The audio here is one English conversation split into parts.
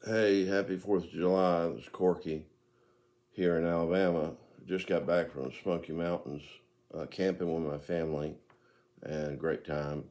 Hey, happy 4th of July. This is Corky here in Alabama. Just got back from the Smoky Mountains, camping with my family, and great time.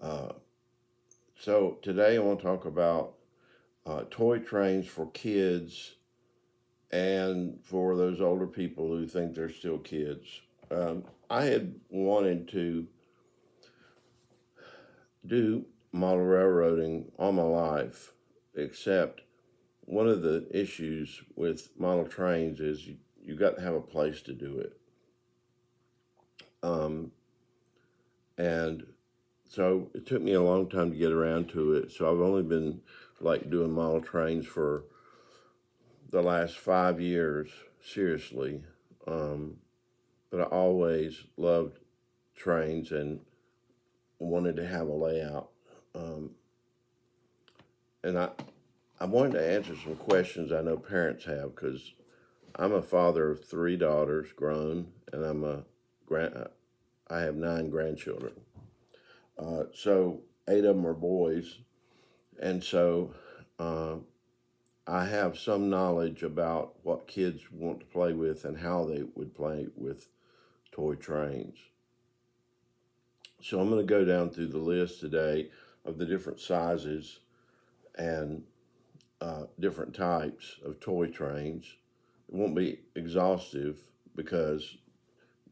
Uh, so, today I want to talk about toy trains for kids and for those older people who think they're still kids. I had wanted to do model railroading all my life, except one of the issues with model trains is you got to have a place to do it. Um, and so it took me a long time to get around to it. So I've only been like doing model trains for the last 5 years, seriously. Um, but I always loved trains and wanted to have a layout. Um, and I wanted to answer some questions I know parents have because I'm a father of three daughters, grown, and I have nine grandchildren. So eight of them are boys, and so uh, I have some knowledge about what kids want to play with and how they would play with toy trains. So I'm going to go down through the list today of the different sizes and different types of toy trains. It won't be exhaustive because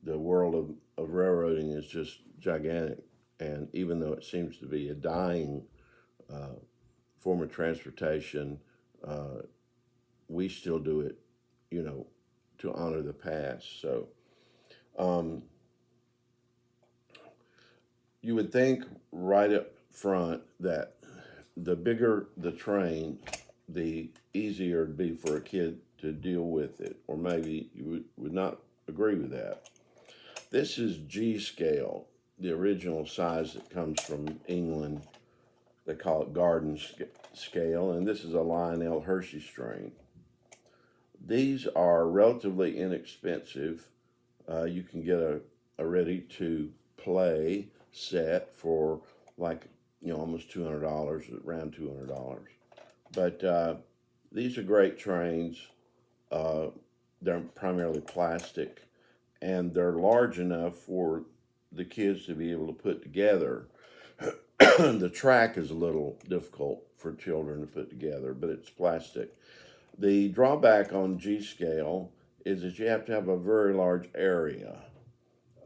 the world of railroading is just gigantic. And even though it seems to be a dying uh, form of transportation, uh, we still do it, you know, to honor the past. So um, you would think right up front that the bigger the train, the easier it'd be for a kid to deal with it. Or maybe you would not agree with that. This is G scale, the original size that comes from England. They call it garden scale, and this is a Lionel Hershey strain. These are relatively inexpensive. You can get a ready to play set for like almost $200, around $200. But these are great trains. Uh, they're primarily plastic, and they're large enough for the kids to be able to put together. The track is a little difficult for children to put together, but it's plastic. The drawback on G scale is that you have to have a very large area.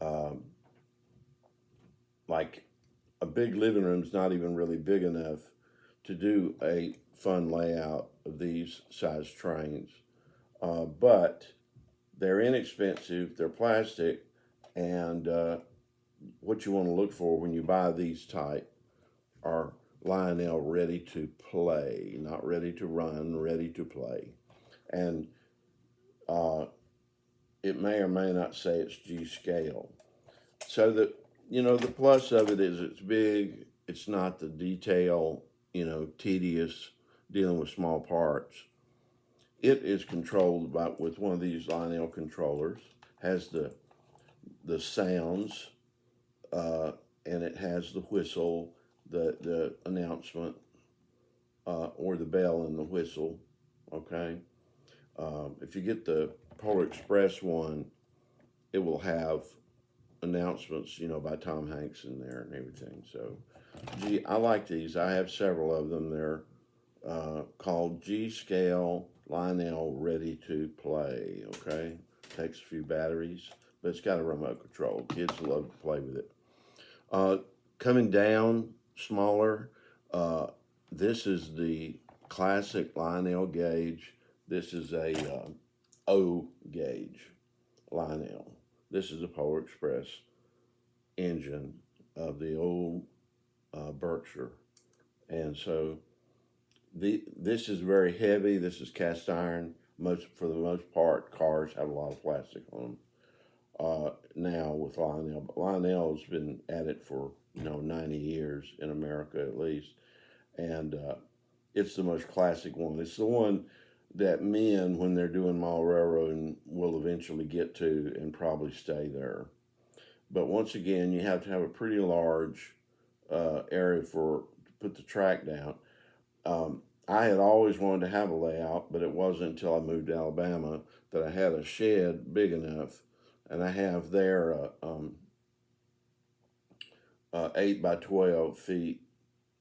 Um, like a big living room is not even really big enough to do a fun layout of these size trains. But they're inexpensive, they're plastic, and what you want to look for when you buy these type are Lionel ready to play, not ready to run, ready to play. And uh, it may or may not say it's G scale. So the plus of it is it's big. It's not the detail, tedious dealing with small parts. It is controlled by with one of these Lionel controllers. Has the sounds, uh, and it has the whistle, the announcement, or the bell and the whistle. Okay. If you get the Polar Express one, it will have announcements, by Tom Hanks in there and everything. So, I like these. I have several of them. They're called G Scale Lionel Ready to Play. Okay, takes a few batteries, but it's got a remote control. Kids love to play with it. Uh, Coming down smaller. Uh, this is the classic Lionel gauge. This is a O gauge Lionel. This is a Polar Express engine of the old Berkshire, and so this is very heavy. This is cast iron. Most for the most part, cars have a lot of plastic on them. Now with Lionel, but Lionel has been at it for 90 years in America at least, and it's the most classic one. It's the one that men, when they're doing mile railroading, will eventually get to and probably stay there. But once again, you have to have a pretty large area for to put the track down. I had always wanted to have a layout, but it wasn't until I moved to Alabama that I had a shed big enough, and I have there a 8 by 12 feet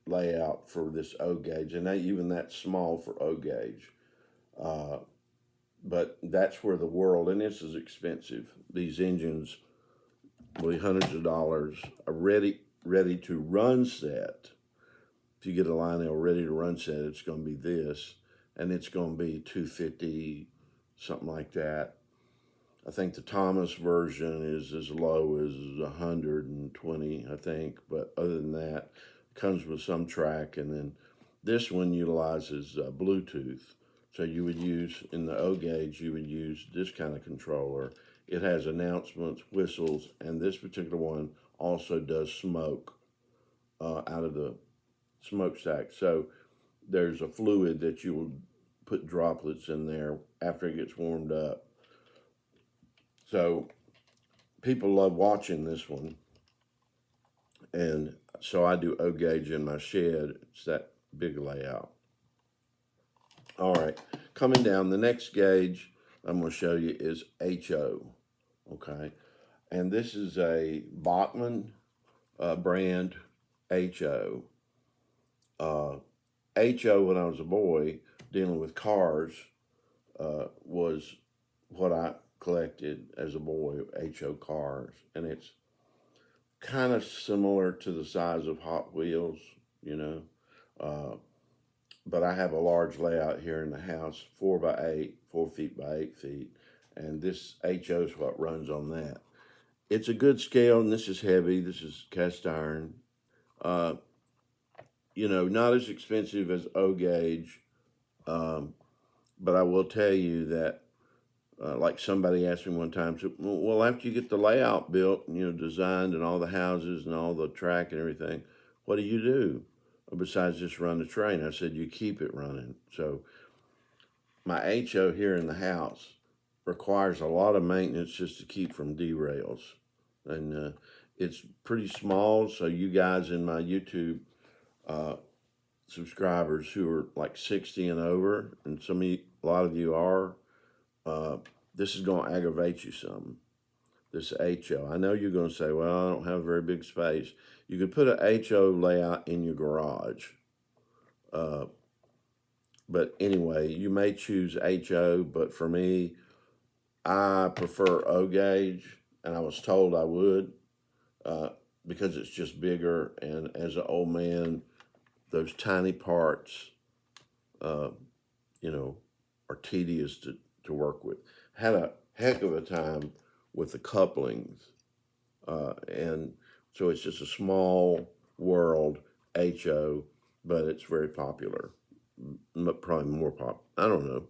layout for this O gauge, and even that's small for O gauge. Uh, but that's where the world, and this is expensive. These engines will be hundreds of dollars. A ready to run set. If you get a Lionel ready to run set, it's going to be this, and it's going to be 250, something like that. I think the Thomas version is as low as 120, I think. But other than that, it comes with some track, and then this one utilizes Bluetooth. So you would use in the O gauge, you would use this kind of controller. It has announcements, whistles, and this particular one also does smoke out of the smokestack. So there's a fluid that you will put droplets in there after it gets warmed up. So people love watching this one, and so I do O gauge in my shed. It's that big layout. All right, coming down, the next gauge I'm going to show you is HO. Okay, and this is a Bachmann brand HO. HO, when I was a boy dealing with cars, was what I collected as a boy, HO cars, and it's kind of similar to the size of Hot Wheels, you know. But I have a large layout here in the house, 4 by 8, 4 feet by 8 feet, and this HO is what runs on that. It's a good scale, and this is heavy. This is cast iron. Uh, not as expensive as O gauge, um, but I will tell you that, like somebody asked me one time, so, well, after you get the layout built, designed and all the houses and all the track and everything, what do you do besides just run the train? I said, you keep it running. So my HO here in the house requires a lot of maintenance just to keep from derails. And it's pretty small, so you guys in my YouTube uh, subscribers who are like 60 and over, and a lot of you are, this is going to aggravate you some. This HO. I know you're going to say, well, I don't have a very big space. You could put a HO layout in your garage. But anyway, you may choose HO, but for me, I prefer O gauge, and I was told I would uh, because it's just bigger. And as an old man, those tiny parts, uh, are tedious to work with. Had a heck of a time with the couplings, and so it's just a small world HO, but it's very popular. Probably more pop. I don't know.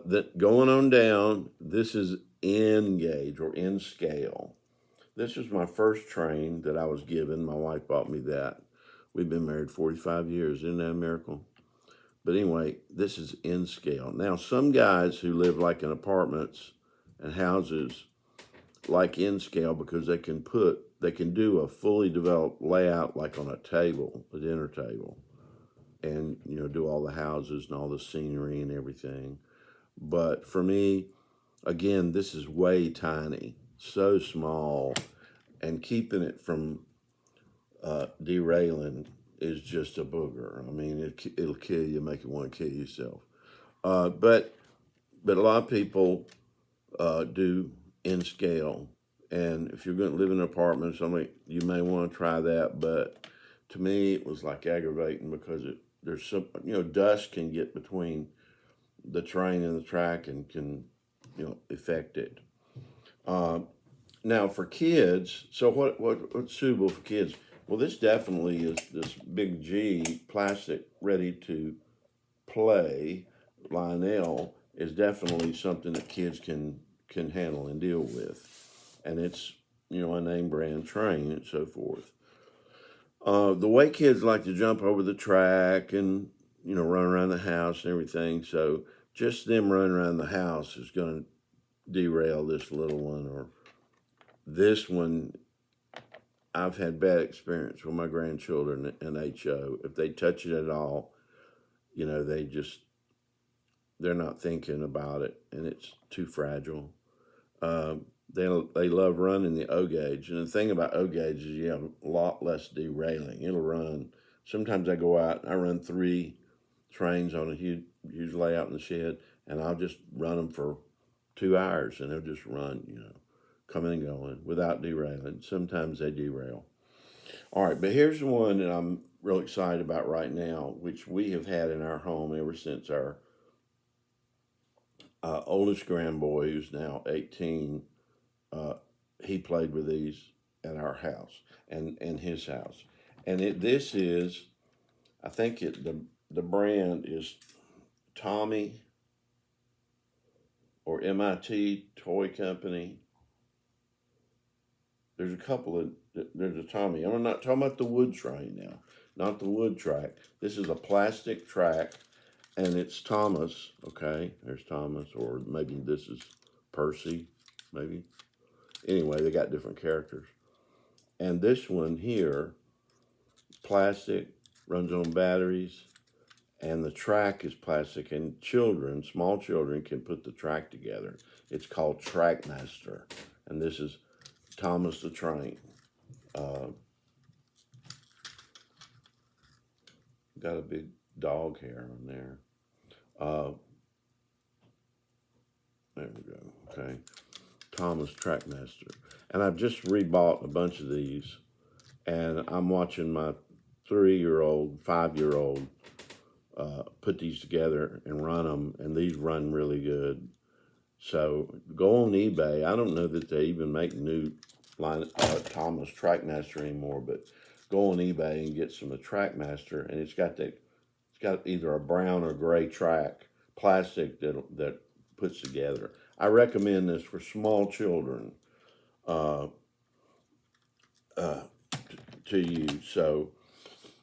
That going on down. This is N gauge or N scale. This was my first train that I was given. My wife bought me that. We've been married 45 years. Isn't that a miracle? But anyway, this is N scale. Now, some guys who live like in apartments and houses like N scale because they can do a fully developed layout like on a table, a dinner table, and do all the houses and all the scenery and everything. But for me, again, this is way tiny, so small, and keeping it from derailing is just a booger. I mean, it'll kill you, make you want to kill yourself. But a lot of people do N scale, and if you're going to live in an apartment or something, you may want to try that. But to me, it was like aggravating because there's some dust can get between the train and the track and can affect it. Now for kids, so what's suitable for kids? Well, this definitely is this big G plastic ready to play. Lionel is definitely something that kids can handle and deal with, and it's a name brand train and so forth. The way kids like to jump over the track and run around the house and everything, so just them running around the house is going to derail this little one. Or this one, I've had bad experience with my grandchildren and HO. If they touch it at all, they're not thinking about it, and it's too fragile. Um, they love running the O gauge, and the thing about O gauge is you have a lot less derailing. It'll run. Sometimes I go out and I run 3 trains on a huge layout in the shed, and I'll just run them for 2 hours, and they'll just run, coming and going without derailing. Sometimes they derail. All right, but here's the one that I'm real excited about right now, which we have had in our home ever since our oldest grandboy, who's now 18, uh, he played with these at our house and his house. And this is, I think the brand is Tommy or MIT Toy Company. There's a couple of, there's a Tommy. I'm not talking about the wood train now, not the wood track. This is a plastic track, and it's Thomas. Okay, there's Thomas, or maybe this is Percy, maybe. Anyway, they got different characters. And this one here, plastic, runs on batteries, and the track is plastic, and small children, can put the track together. It's called Trackmaster, and this is Thomas the Train. Uh, got a big dog hair on there. Uh, there we go. Okay, Thomas Trackmaster, and I've just rebought a bunch of these, and I'm watching my 3-year-old, 5-year-old put these together and run them, and these run really good. So go on eBay. I don't know that they even make new line Thomas Trackmaster anymore, but go on eBay and get some of Trackmaster, and it's got either a brown or gray track plastic that puts together. I recommend this for small children uh, uh, to use. So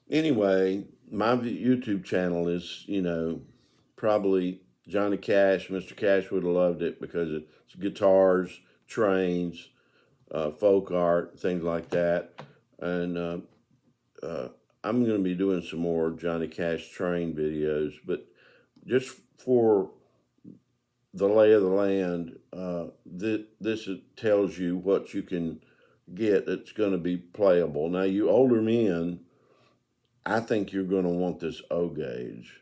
anyway, my YouTube channel is, probably Johnny Cash. Mr. Cash would have loved it because it's guitars, trains, folk art, things like that. And uh, I'm going to be doing some more Johnny Cash train videos, but just for the lay of the land, this tells you what you can get that's going to be playable. Now, you older men, I think you're going to want this O gauge,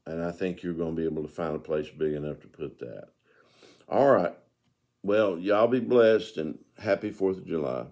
and I think you're going to be able to find a place big enough to put that. All right. Well, y'all be blessed and happy 4th of July.